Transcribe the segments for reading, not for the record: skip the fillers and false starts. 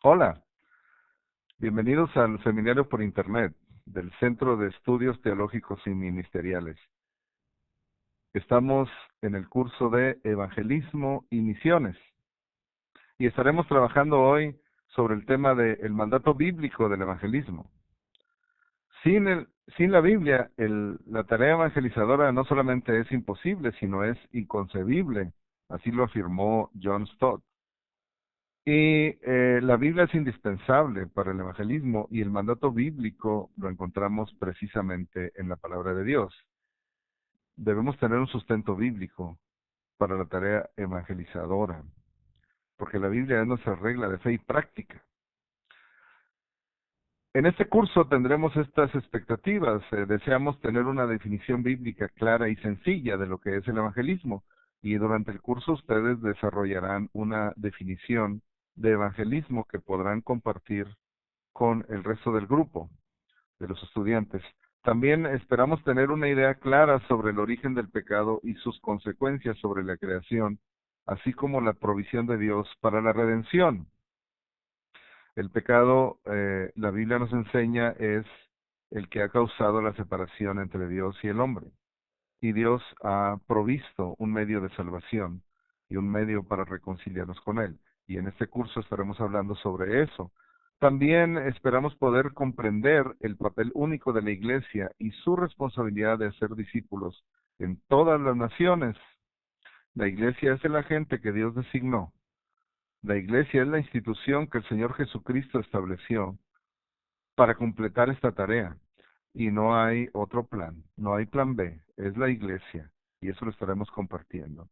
Hola, bienvenidos al seminario por Internet del Centro de Estudios Teológicos y Ministeriales. Estamos en el curso de Evangelismo y Misiones y estaremos trabajando hoy sobre el tema del mandato bíblico del evangelismo. Sin la Biblia, la tarea evangelizadora no solamente es imposible, sino es inconcebible. Así lo afirmó John Stott. Y la Biblia es indispensable para el evangelismo y el mandato bíblico lo encontramos precisamente en la palabra de Dios. Debemos tener un sustento bíblico para la tarea evangelizadora, porque la Biblia es nuestra regla de fe y práctica. En este curso tendremos estas expectativas. Deseamos tener una definición bíblica clara y sencilla de lo que es el evangelismo, y durante el curso ustedes desarrollarán una definición de evangelismo que podrán compartir con el resto del grupo de los estudiantes. También esperamos tener una idea clara sobre el origen del pecado y sus consecuencias sobre la creación, así como la provisión de Dios para la redención. El pecado, la Biblia nos enseña, es el que ha causado la separación entre Dios y el hombre. Y Dios ha provisto un medio de salvación y un medio para reconciliarnos con Él. Y en este curso estaremos hablando sobre eso. También esperamos poder comprender el papel único de la Iglesia y su responsabilidad de hacer discípulos en todas las naciones. La Iglesia es el agente que Dios designó. La Iglesia es la institución que el Señor Jesucristo estableció para completar esta tarea. Y no hay otro plan, no hay plan B, es la Iglesia, y eso lo estaremos compartiendo.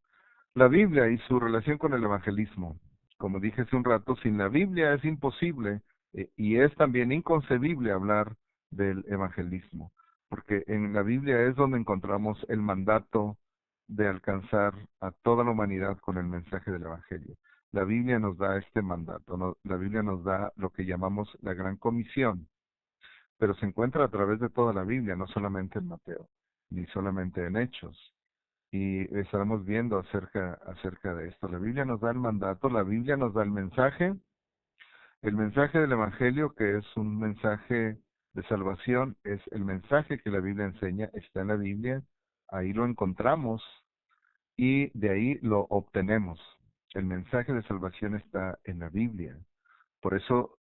La Biblia y su relación con el evangelismo. Como dije hace un rato, sin la Biblia es imposible y es también inconcebible hablar del evangelismo, porque en la Biblia es donde encontramos el mandato de alcanzar a toda la humanidad con el mensaje del evangelio. La Biblia nos da este mandato, la Biblia nos da lo que llamamos la gran comisión, pero se encuentra a través de toda la Biblia, no solamente en Mateo, ni solamente en Hechos. Y estaremos viendo acerca de esto. La Biblia nos da el mandato, la Biblia nos da el mensaje del Evangelio, que es un mensaje de salvación, es el mensaje que la Biblia enseña, está en la Biblia, ahí lo encontramos y de ahí lo obtenemos. El mensaje de salvación está en la Biblia. Por eso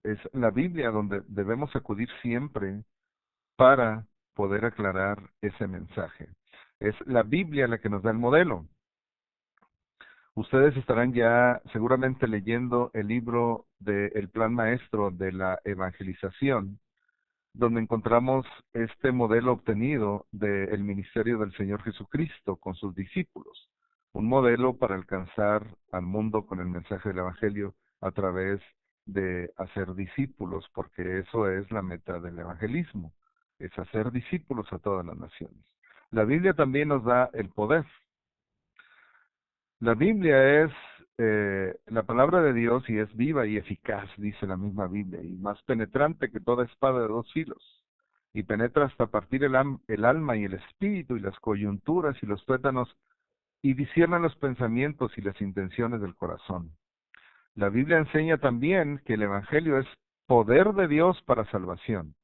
es la Biblia donde debemos acudir siempre para poder aclarar ese mensaje. Es la Biblia la que nos da el modelo. Ustedes estarán ya seguramente leyendo el libro de El Plan Maestro de la Evangelización, donde encontramos este modelo obtenido del ministerio del Señor Jesucristo con sus discípulos. Un modelo para alcanzar al mundo con el mensaje del Evangelio a través de hacer discípulos, porque eso es la meta del evangelismo, es hacer discípulos a todas las naciones. La Biblia también nos da el poder. La Biblia es la palabra de Dios y es viva y eficaz, dice la misma Biblia, y más penetrante que toda espada de dos filos, y penetra hasta partir el alma y el espíritu y las coyunturas y los tuétanos, y discierne los pensamientos y las intenciones del corazón. La Biblia enseña también que el Evangelio es poder de Dios para salvación.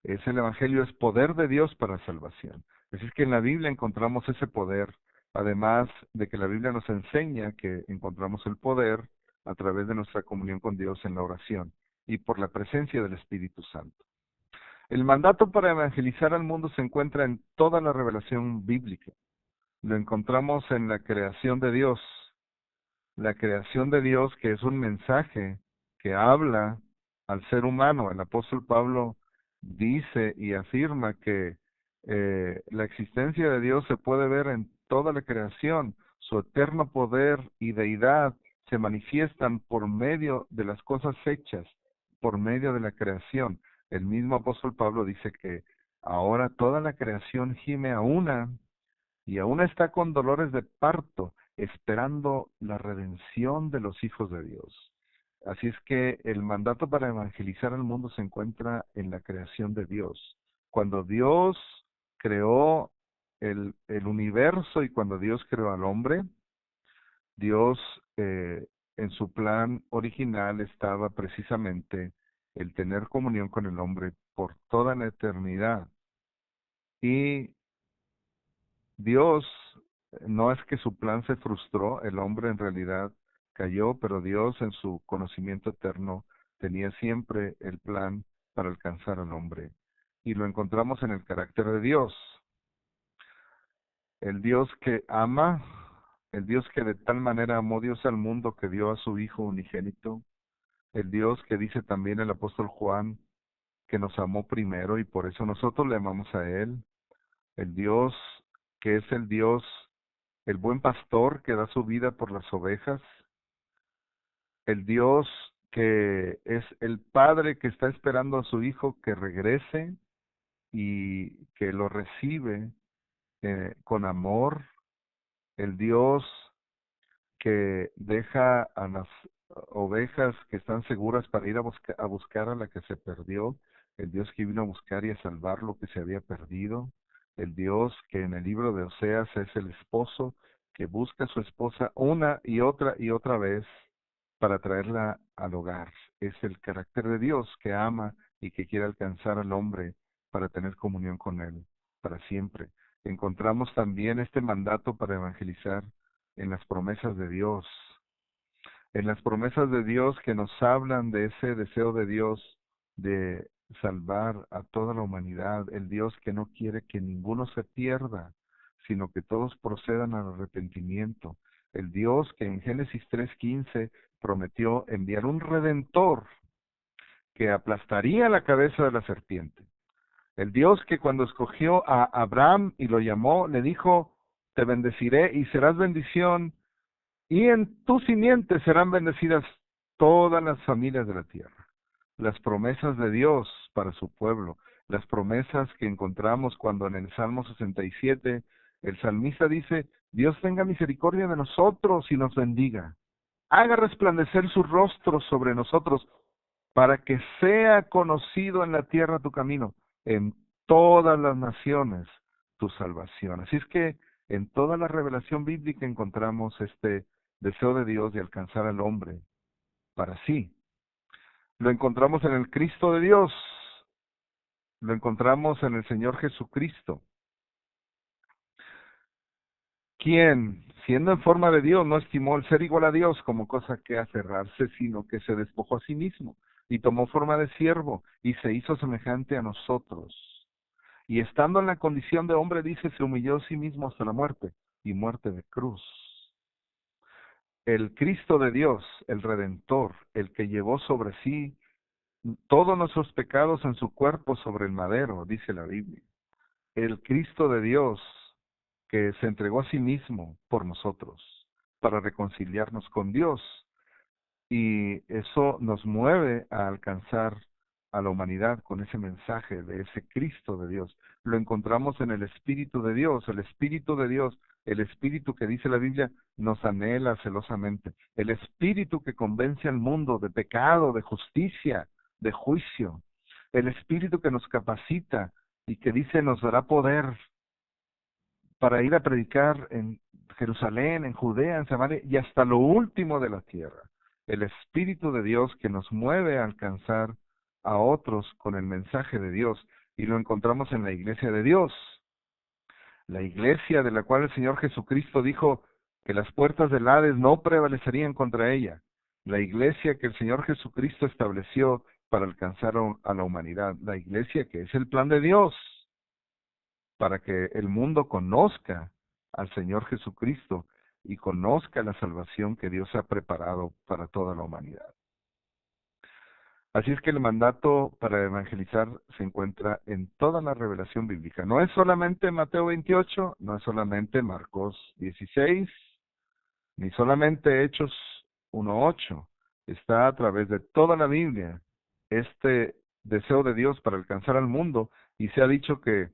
El Evangelio es poder de Dios para salvación. Es decir, que en la Biblia encontramos ese poder, además de que la Biblia nos enseña que encontramos el poder a través de nuestra comunión con Dios en la oración y por la presencia del Espíritu Santo. El mandato para evangelizar al mundo se encuentra en toda la revelación bíblica. Lo encontramos en la creación de Dios que es un mensaje que habla al ser humano. El apóstol Pablo dice y afirma que la existencia de Dios se puede ver en toda la creación. Su eterno poder y deidad se manifiestan por medio de las cosas hechas, por medio de la creación. El mismo apóstol Pablo dice que ahora toda la creación gime a una y aún está con dolores de parto, esperando la redención de los hijos de Dios. Así es que el mandato para evangelizar al mundo se encuentra en la creación de Dios. Cuando Dios creó el universo y cuando Dios creó al hombre, Dios en su plan original estaba precisamente el tener comunión con el hombre por toda la eternidad. Y Dios, no es que su plan se frustró, el hombre en realidad cayó, pero Dios en su conocimiento eterno tenía siempre el plan para alcanzar al hombre. Y lo encontramos en el carácter de Dios, el Dios que ama, el Dios que de tal manera amó Dios al mundo que dio a su Hijo unigénito, el Dios que dice también el apóstol Juan que nos amó primero y por eso nosotros le amamos a Él, el Dios que es el Dios, el buen pastor que da su vida por las ovejas, el Dios que es el Padre que está esperando a su Hijo que regrese y que lo recibe con amor, el Dios que deja a las ovejas que están seguras para ir a buscar a la que se perdió, el Dios que vino a buscar y a salvar lo que se había perdido, el Dios que en el libro de Oseas es el esposo que busca a su esposa una y otra vez para traerla al hogar. Es el carácter de Dios que ama y que quiere alcanzar al hombre para tener comunión con él para siempre. Encontramos también este mandato para evangelizar en las promesas de Dios, en las promesas de Dios que nos hablan de ese deseo de Dios de salvar a toda la humanidad, el Dios que no quiere que ninguno se pierda, sino que todos procedan al arrepentimiento, el Dios que en Génesis 3:15 prometió enviar un redentor que aplastaría la cabeza de la serpiente. El Dios que cuando escogió a Abraham y lo llamó, le dijo, te bendeciré y serás bendición, y en tu simiente serán bendecidas todas las familias de la tierra. Las promesas de Dios para su pueblo, las promesas que encontramos cuando en el Salmo 67 el salmista dice, Dios tenga misericordia de nosotros y nos bendiga. Haga resplandecer su rostro sobre nosotros para que sea conocido en la tierra tu camino, en todas las naciones tu salvación. Así es que en toda la revelación bíblica encontramos este deseo de Dios de alcanzar al hombre para sí. Lo encontramos en el Cristo de Dios, lo encontramos en el Señor Jesucristo, quien, siendo en forma de Dios, no estimó el ser igual a Dios como cosa que aferrarse, sino que se despojó a sí mismo y tomó forma de siervo y se hizo semejante a nosotros. Y estando en la condición de hombre, dice, se humilló a sí mismo hasta la muerte y muerte de cruz. El Cristo de Dios, el Redentor, el que llevó sobre sí todos nuestros pecados en su cuerpo sobre el madero, dice la Biblia. El Cristo de Dios que se entregó a sí mismo por nosotros para reconciliarnos con Dios. Y eso nos mueve a alcanzar a la humanidad con ese mensaje de ese Cristo de Dios. Lo encontramos en el Espíritu de Dios, el Espíritu de Dios, el Espíritu que dice la Biblia nos anhela celosamente, el Espíritu que convence al mundo de pecado, de justicia, de juicio, el Espíritu que nos capacita y que dice nos dará poder para ir a predicar en Jerusalén, en Judea, en Samaria y hasta lo último de la tierra. El Espíritu de Dios que nos mueve a alcanzar a otros con el mensaje de Dios y lo encontramos en la iglesia de Dios. La iglesia de la cual el Señor Jesucristo dijo que las puertas del Hades no prevalecerían contra ella. La iglesia que el Señor Jesucristo estableció para alcanzar a la humanidad. La iglesia que es el plan de Dios para que el mundo conozca al Señor Jesucristo y conozca la salvación que Dios ha preparado para toda la humanidad. Así es que el mandato para evangelizar se encuentra en toda la revelación bíblica. No es solamente Mateo 28, no es solamente Marcos 16, ni solamente Hechos 1:8. Está a través de toda la Biblia este deseo de Dios para alcanzar al mundo y se ha dicho que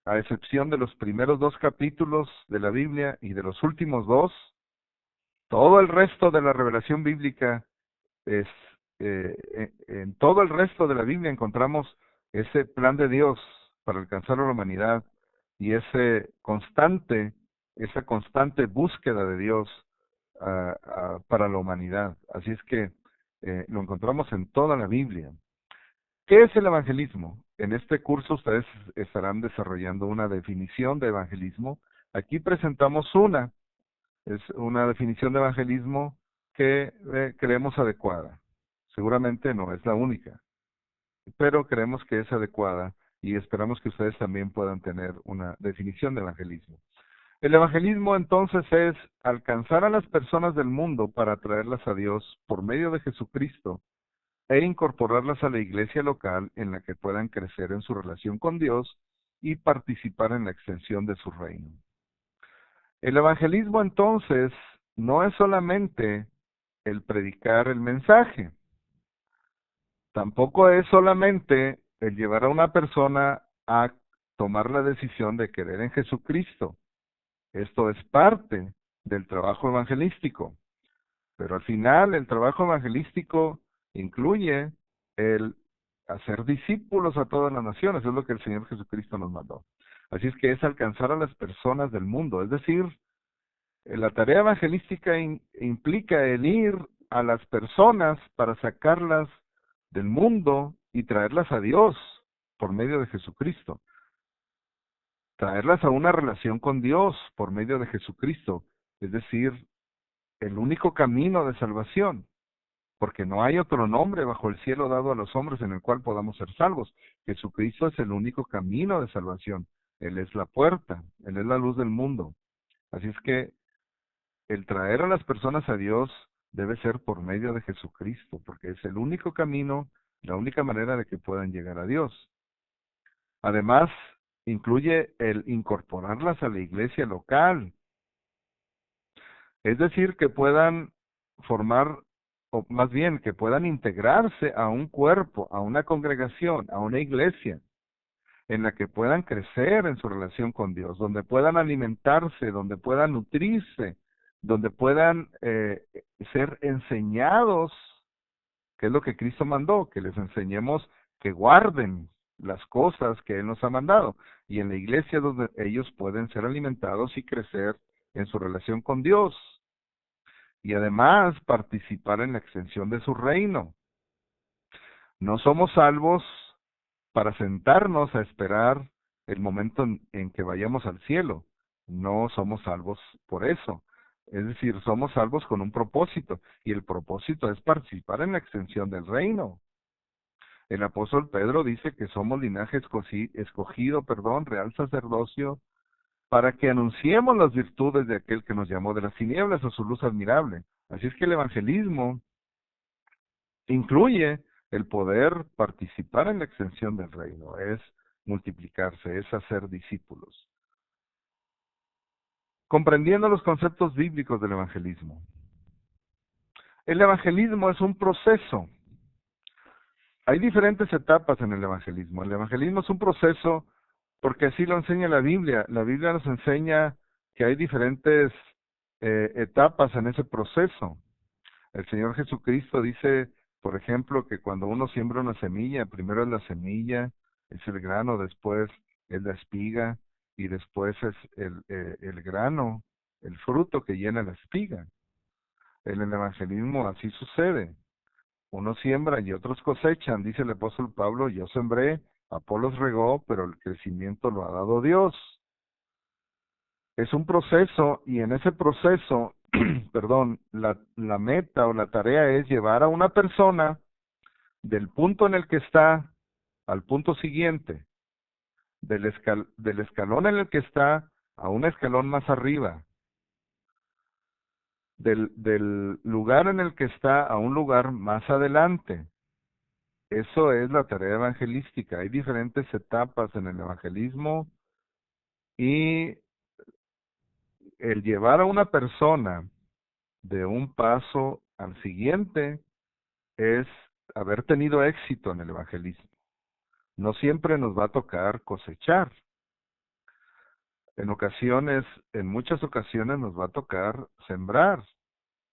a excepción de los primeros 2 capítulos de la Biblia y de los últimos 2, todo el resto de la revelación bíblica es, en todo el resto de la Biblia encontramos ese plan de Dios para alcanzar a la humanidad y esa constante búsqueda de Dios para la humanidad. Así es que lo encontramos en toda la Biblia. ¿Qué es el evangelismo? En este curso ustedes estarán desarrollando una definición de evangelismo. Aquí presentamos es una definición de evangelismo que creemos adecuada. Seguramente no es la única, pero creemos que es adecuada y esperamos que ustedes también puedan tener una definición de evangelismo. El evangelismo entonces es alcanzar a las personas del mundo para traerlas a Dios por medio de Jesucristo e incorporarlas a la iglesia local en la que puedan crecer en su relación con Dios y participar en la extensión de su reino. El evangelismo entonces no es solamente el predicar el mensaje, tampoco es solamente el llevar a una persona a tomar la decisión de creer en Jesucristo. Esto es parte del trabajo evangelístico, pero al final el trabajo evangelístico incluye el hacer discípulos a todas las naciones, es lo que el Señor Jesucristo nos mandó. Así es que es alcanzar a las personas del mundo, es decir, la tarea evangelística implica el ir a las personas para sacarlas del mundo y traerlas a Dios por medio de Jesucristo. Traerlas a una relación con Dios por medio de Jesucristo, es decir, el único camino de salvación, porque no hay otro nombre bajo el cielo dado a los hombres en el cual podamos ser salvos. Jesucristo es el único camino de salvación. Él es la puerta, Él es la luz del mundo. Así es que el traer a las personas a Dios debe ser por medio de Jesucristo, porque es el único camino, la única manera de que puedan llegar a Dios. Además, incluye el incorporarlas a la iglesia local, es decir, que puedan formar, o más bien, que puedan integrarse a un cuerpo, a una congregación, a una iglesia, en la que puedan crecer en su relación con Dios, donde puedan alimentarse, donde puedan nutrirse, donde puedan ser enseñados, que es lo que Cristo mandó, que les enseñemos que guarden las cosas que Él nos ha mandado, y en la iglesia donde ellos pueden ser alimentados y crecer en su relación con Dios, y además participar en la extensión de su reino. No somos salvos para sentarnos a esperar el momento en que vayamos al cielo. No somos salvos por eso. Es decir, somos salvos con un propósito, y el propósito es participar en la extensión del reino. El apóstol Pedro dice que somos linaje escogido, real sacerdocio, para que anunciemos las virtudes de aquel que nos llamó de las tinieblas a su luz admirable. Así es que el evangelismo incluye el poder participar en la extensión del reino, es multiplicarse, es hacer discípulos. Comprendiendo los conceptos bíblicos del evangelismo. El evangelismo es un proceso. Hay diferentes etapas en el evangelismo. El evangelismo es un proceso porque así lo enseña la Biblia. La Biblia nos enseña que hay diferentes etapas en ese proceso. El Señor Jesucristo dice, por ejemplo, que cuando uno siembra una semilla, primero es la semilla, es el grano, después es la espiga y después es el grano, el fruto que llena la espiga. En el evangelismo así sucede. Unos siembran y otros cosechan, dice el apóstol Pablo, yo sembré, Apolos regó, pero el crecimiento lo ha dado Dios. Es un proceso y en ese proceso, perdón, la meta o la tarea es llevar a una persona del punto en el que está al punto siguiente, del escalón en el que está a un escalón más arriba, del lugar en el que está a un lugar más adelante. Eso es la tarea evangelística. Hay diferentes etapas en el evangelismo y el llevar a una persona de un paso al siguiente es haber tenido éxito en el evangelismo. No siempre nos va a tocar cosechar. En ocasiones, en muchas ocasiones nos va a tocar sembrar.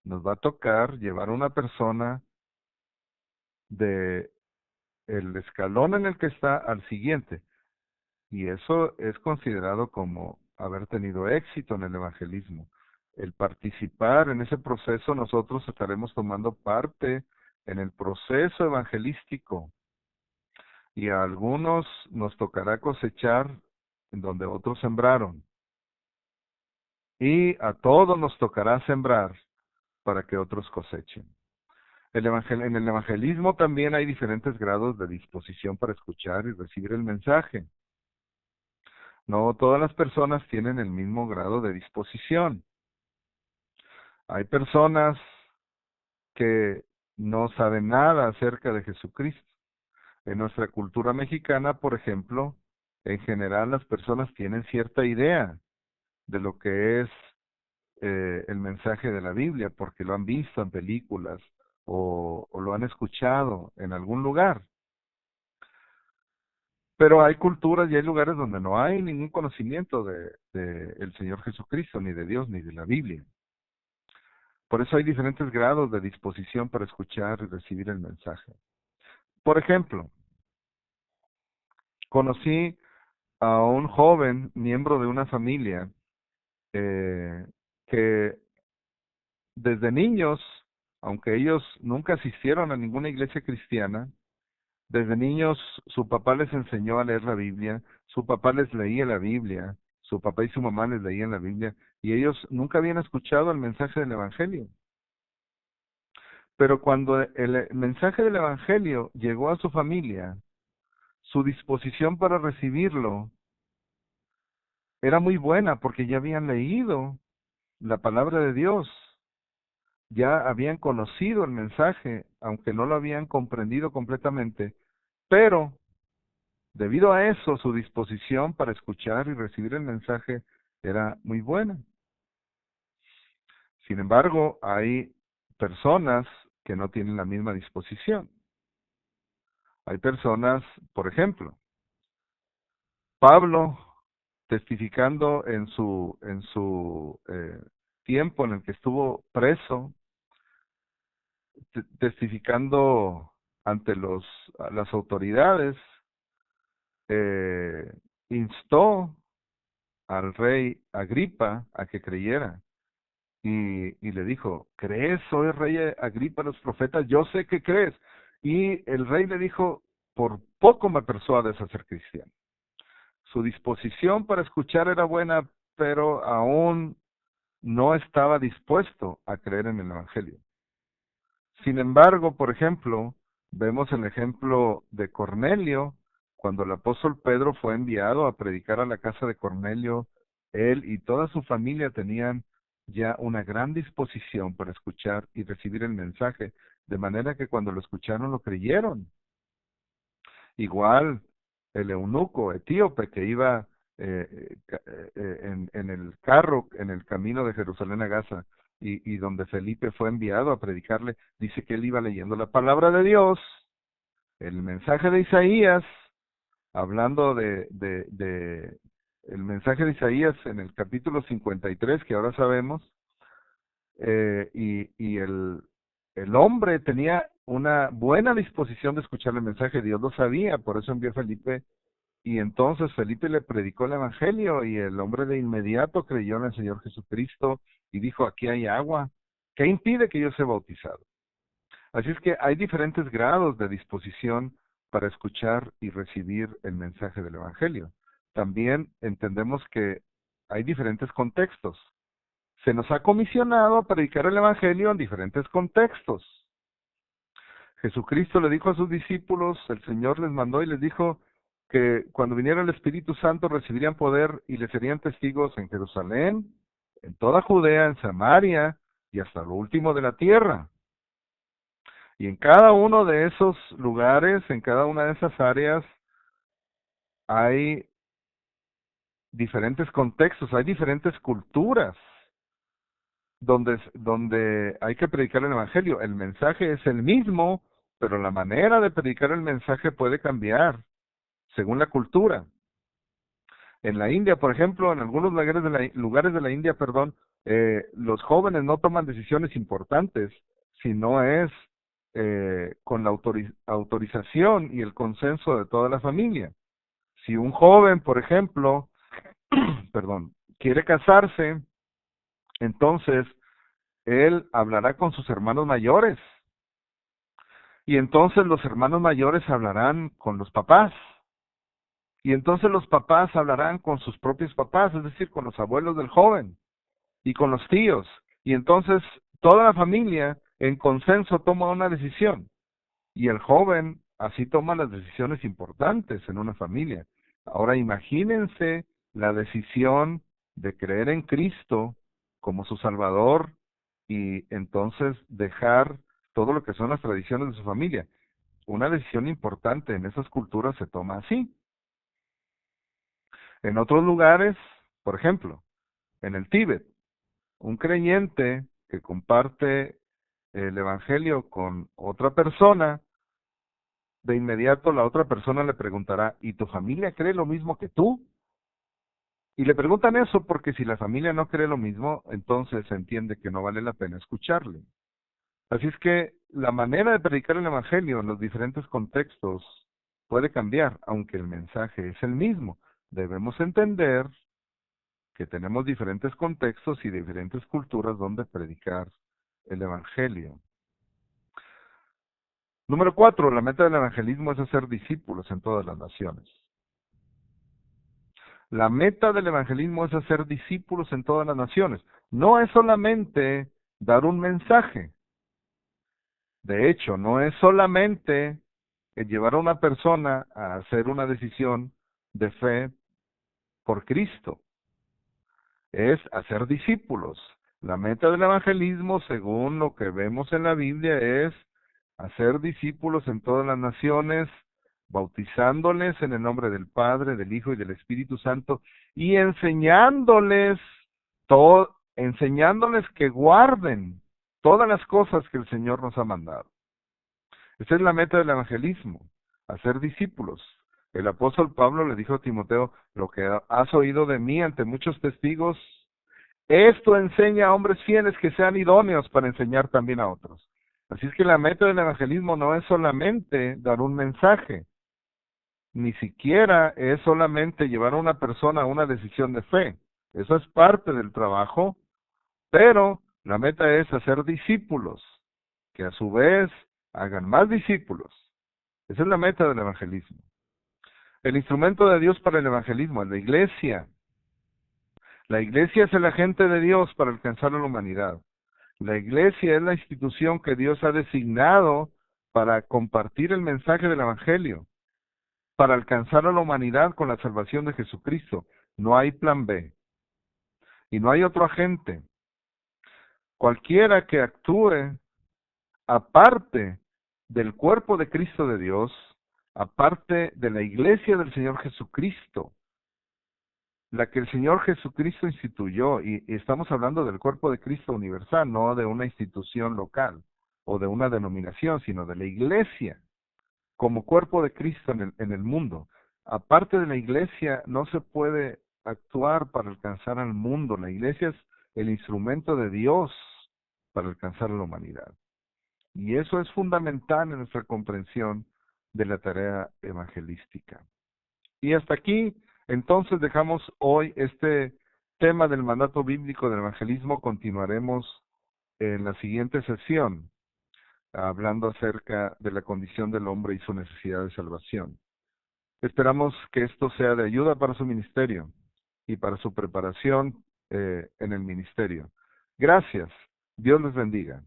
Nos va a tocar llevar a una persona de el escalón en el que está al siguiente. Y eso es considerado como haber tenido éxito en el evangelismo. el participar en ese proceso, nosotros estaremos tomando parte en el proceso evangelístico, y a algunos nos tocará cosechar en donde otros sembraron, y a todos nos tocará sembrar para que otros cosechen. En el evangelismo también hay diferentes grados de disposición para escuchar y recibir el mensaje. No todas las personas tienen el mismo grado de disposición. Hay personas que no saben nada acerca de Jesucristo. En nuestra cultura mexicana, por ejemplo, en general las personas tienen cierta idea de lo que es el mensaje de la Biblia, porque lo han visto en películas o lo han escuchado en algún lugar. Pero hay culturas y hay lugares donde no hay ningún conocimiento de el Señor Jesucristo, ni de Dios, ni de la Biblia. Por eso hay diferentes grados de disposición para escuchar y recibir el mensaje. Por ejemplo, conocí a un joven miembro de una familia eh, que desde niños, aunque ellos nunca asistieron a ninguna iglesia cristiana, desde niños su papá les enseñó a leer la Biblia, su papá les leía la Biblia, su papá y su mamá les leían la Biblia, y ellos nunca habían escuchado el mensaje del Evangelio. Pero cuando el mensaje del Evangelio llegó a su familia, su disposición para recibirlo era muy buena porque ya habían leído la palabra de Dios, ya habían conocido el mensaje, aunque no lo habían comprendido completamente, pero debido a eso su disposición para escuchar y recibir el mensaje era muy buena. Sin embargo, hay personas que no tienen la misma disposición. Hay personas, por ejemplo, Pablo, testificando en su tiempo en el que estuvo preso, testificando ante las autoridades, eh, instó al rey Agripa a que creyera y le dijo: ¿crees, soy rey Agripa, los profetas? Yo sé que crees. Y el rey le dijo: por poco me persuades a ser cristiano. Su disposición para escuchar era buena, pero aún no estaba dispuesto a creer en el Evangelio. Sin embargo, por ejemplo, vemos el ejemplo de Cornelio, cuando el apóstol Pedro fue enviado a predicar a la casa de Cornelio, él y toda su familia tenían ya una gran disposición para escuchar y recibir el mensaje, de manera que cuando lo escucharon lo creyeron. Igual el eunuco etíope que iba en el carro, en el camino de Jerusalén a Gaza, y donde Felipe fue enviado a predicarle, dice que él iba leyendo la palabra de Dios, el mensaje de Isaías, hablando el mensaje de Isaías en el capítulo 53, que ahora sabemos, y el hombre tenía una buena disposición de escuchar el mensaje, Dios lo sabía, por eso envió a Felipe, y entonces Felipe le predicó el Evangelio, y el hombre de inmediato creyó en el Señor Jesucristo, y dijo: aquí hay agua, ¿qué impide que yo sea bautizado? Así es que hay diferentes grados de disposición para escuchar y recibir el mensaje del Evangelio. También entendemos que hay diferentes contextos. Se nos ha comisionado a predicar el Evangelio en diferentes contextos. Jesucristo le dijo a sus discípulos, el Señor les mandó y les dijo que cuando viniera el Espíritu Santo recibirían poder y le serían testigos en Jerusalén, en toda Judea, en Samaria y hasta lo último de la tierra. Y en cada uno de esos lugares, en cada una de esas áreas, hay diferentes contextos, hay diferentes culturas donde hay que predicar el Evangelio. El mensaje es el mismo, pero la manera de predicar el mensaje puede cambiar según la cultura. En la India, por ejemplo, en algunos lugares de la India, los jóvenes no toman decisiones importantes si no es con la autorización y el consenso de toda la familia. Si un joven, por ejemplo, quiere casarse, Entonces, él hablará con sus hermanos mayores. Y entonces los hermanos mayores hablarán con los papás. Y entonces los papás hablarán con sus propios papás, es decir, con los abuelos del joven y con los tíos. Y entonces toda la familia en consenso toma una decisión. Y el joven así toma las decisiones importantes en una familia. Ahora imagínense la decisión de creer en Cristo como su Salvador y entonces dejar todo lo que son las tradiciones de su familia. Una decisión importante en esas culturas se toma así. En otros lugares, por ejemplo, en el Tíbet, un creyente que comparte el Evangelio con otra persona, de inmediato la otra persona le preguntará, ¿y tu familia cree lo mismo que tú? Y le preguntan eso porque si la familia no cree lo mismo, entonces se entiende que no vale la pena escucharle. Así es que la manera de predicar el Evangelio en los diferentes contextos puede cambiar, aunque el mensaje es el mismo. Debemos entender que tenemos diferentes contextos y diferentes culturas donde predicar el Evangelio. Número 4, la meta del evangelismo es hacer discípulos en todas las naciones. La meta del evangelismo es hacer discípulos en todas las naciones. No es solamente dar un mensaje. De hecho, no es solamente llevar a una persona a hacer una decisión de fe por Cristo. Es hacer discípulos. La meta del evangelismo, según lo que vemos en la Biblia, es hacer discípulos en todas las naciones, bautizándoles en el nombre del Padre, del Hijo y del Espíritu Santo, y enseñándoles que guarden todas las cosas que el Señor nos ha mandado. Esa es la meta del evangelismo, hacer discípulos. El apóstol Pablo le dijo a Timoteo, lo que has oído de mí ante muchos testigos, esto enseña a hombres fieles que sean idóneos para enseñar también a otros. Así es que la meta del evangelismo no es solamente dar un mensaje, ni siquiera es solamente llevar a una persona a una decisión de fe. Eso es parte del trabajo, pero la meta es hacer discípulos, que a su vez hagan más discípulos. Esa es la meta del evangelismo. El instrumento de Dios para el evangelismo es la iglesia. La iglesia es el agente de Dios para alcanzar a la humanidad. La iglesia es la institución que Dios ha designado para compartir el mensaje del evangelio, para alcanzar a la humanidad con la salvación de Jesucristo. No hay plan B. Y no hay otro agente. Cualquiera que actúe aparte del cuerpo de Cristo de Dios, aparte de la iglesia del Señor Jesucristo, la que el Señor Jesucristo instituyó, y estamos hablando del cuerpo de Cristo universal, no de una institución local o de una denominación, sino de la iglesia como cuerpo de Cristo en el mundo. Aparte de la iglesia no se puede actuar para alcanzar al mundo. La iglesia es el instrumento de Dios para alcanzar a la humanidad. Y eso es fundamental en nuestra comprensión de la tarea evangelística. Y hasta aquí, entonces, dejamos hoy este tema del mandato bíblico del evangelismo. Continuaremos en la siguiente sesión, hablando acerca de la condición del hombre y su necesidad de salvación. Esperamos que esto sea de ayuda para su ministerio y para su preparación en el ministerio. Gracias. Dios les bendiga.